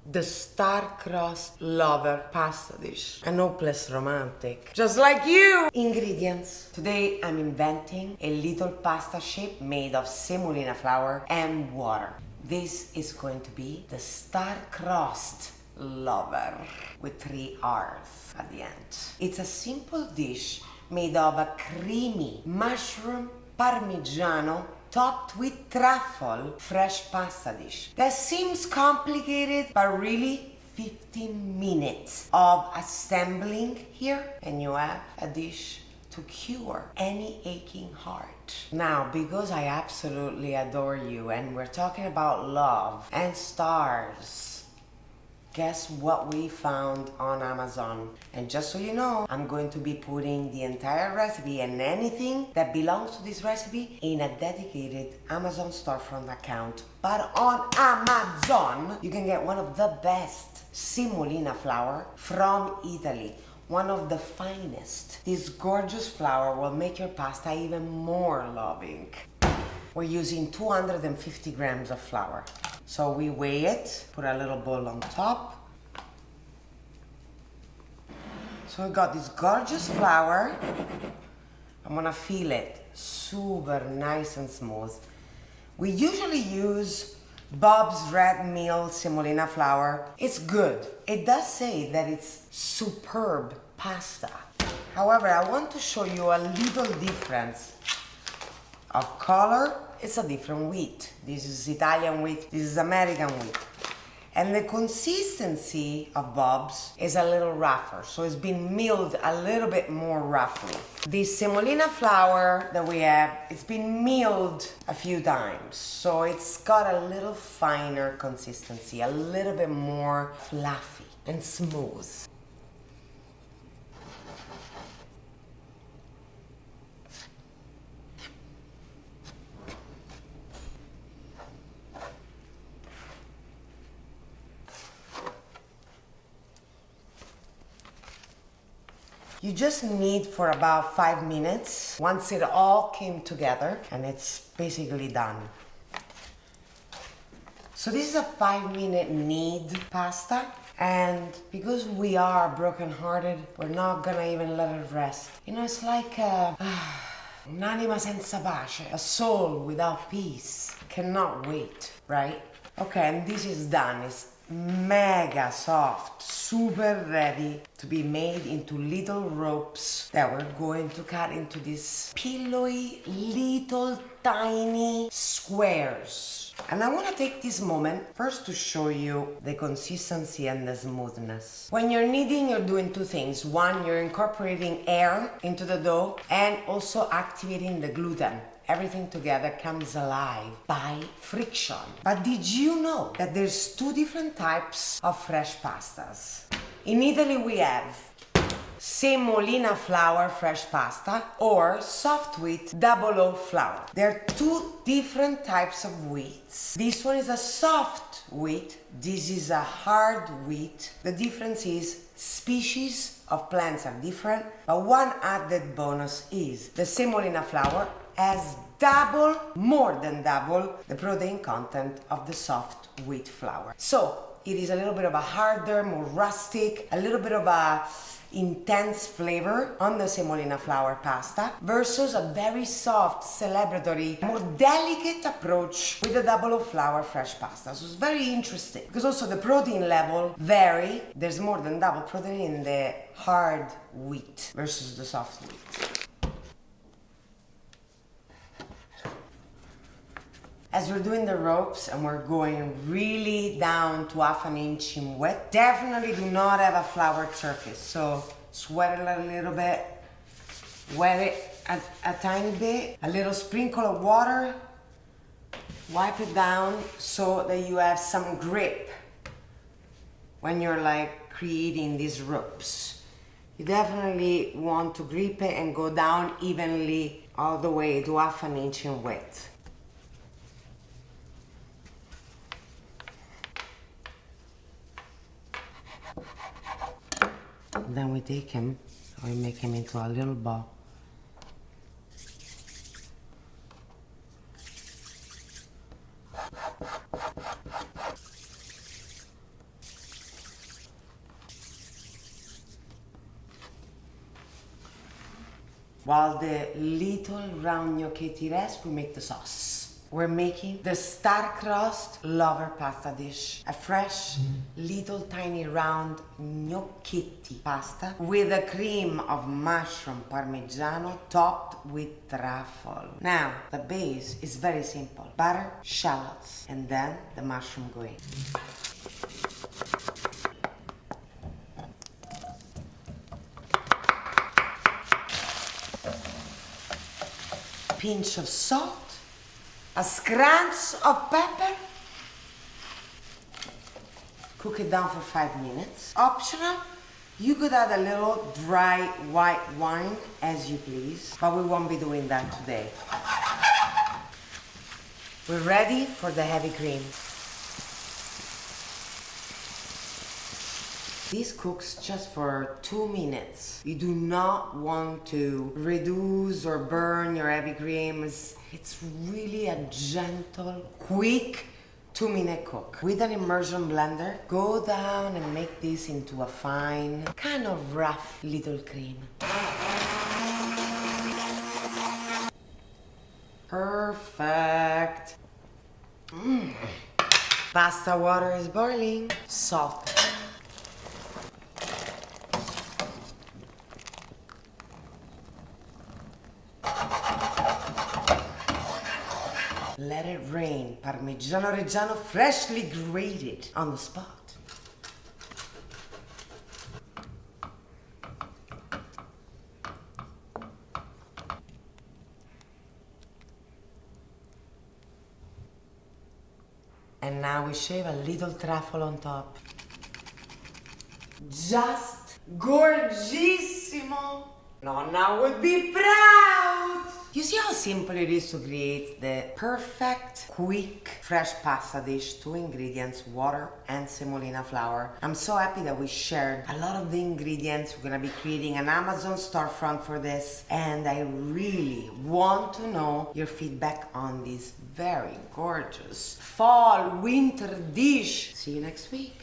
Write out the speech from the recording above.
The star-crossed lover pasta dish. An hopeless romantic. Just like you! Ingredients. Today I'm inventing a little pasta shape made of semolina flour and water. This is going to be the star-crossed lover with 3 R's at the end. It's a simple dish made of a creamy mushroom parmigiano topped with truffle fresh pasta dish. That seems complicated, but really 15 minutes of assembling here and you have a dish to cure any aching heart. Now, because I absolutely adore you and we're talking about love and stars, guess what we found on Amazon? And just so you know, I'm going to be putting the entire recipe and anything that belongs to this recipe in a dedicated Amazon storefront account. But on Amazon, you can get one of the best semolina flour from Italy. One of the finest. This gorgeous flour will make your pasta even more loving. We're using 250 grams of flour. So we weigh it, put a little bowl on top. So we got this gorgeous flour. I'm gonna feel it super nice and smooth. We usually use Bob's Red Mill semolina flour. It's good. It does say that it's superb pasta. However, I want to show you a little difference of color. It's a different wheat. This is Italian wheat, this is American wheat. And the consistency of Bob's is a little rougher, so it's been milled a little bit more roughly. This semolina flour that we have, it's been milled a few times, so it's got a little finer consistency, a little bit more fluffy and smooth. You just knead for about 5 minutes once it all came together, and it's basically done. So this is a 5-minute knead pasta, and because we are brokenhearted, we're not gonna even let it rest. You know, it's like un'anima senza pace, a soul without peace. Cannot wait, right? Okay, and this is done. It's mega soft, super ready to be made into little ropes that we're going to cut into these pillowy, little tiny squares. And I want to take this moment first to show you the consistency and the smoothness. When you're kneading, you're doing 2 things. One, you're incorporating air into the dough and also activating the gluten. Everything together comes alive by friction. But did you know that there's 2 different types of fresh pastas? In Italy we have semolina flour fresh pasta or soft wheat double O flour. There are 2 different types of wheats. This one is a soft wheat, this is a hard wheat. The difference is species of plants are different, but one added bonus is the semolina flour has more than double the protein content of the soft wheat flour. So it is a little bit of a harder, more rustic, a little bit of a intense flavor on the semolina flour pasta versus a very soft, celebratory, more delicate approach with the double O flour fresh pasta. So it's very interesting because also the protein level vary. There's more than double protein in the hard wheat versus the soft wheat. As we're doing the ropes and we're going really down to half an inch in wet, definitely do not have a floured surface. So sweat it a little bit, wet it a tiny bit, a little sprinkle of water, wipe it down so that you have some grip when you're like creating these ropes. You definitely want to grip it and go down evenly all the way to half an inch in width. Then we take him, we make him into a little ball. While the little round gnocchetti rest, we make the sauce. We're making the star-crust lover pasta dish. A fresh, little tiny round gnocchetti pasta with a cream of mushroom parmigiano topped with truffle. Now, the base is very simple. Butter, shallots, and then the mushroom go in. Pinch of salt, a scrunch of pepper. Cook it down for 5 minutes. Optional, you could add a little dry white wine as you please, but we won't be doing that today. We're ready for the heavy cream. This cooks just for 2 minutes. You do not want to reduce or burn your heavy cream. It's really a gentle, quick 2-minute cook. With an immersion blender, go down and make this into a fine, kind of rough little cream. Perfect. Pasta water is boiling. Salt. Let it rain. Parmigiano Reggiano freshly grated on the spot. And now we shave a little truffle on top. Just gorgeissimo. Nonna would be proud. You see how simple it is to create the perfect, quick, fresh pasta dish? 2 ingredients, water and semolina flour. I'm so happy that we shared a lot of the ingredients. We're gonna be creating an Amazon storefront for this, and I really want to know your feedback on this very gorgeous fall winter dish. See you next week.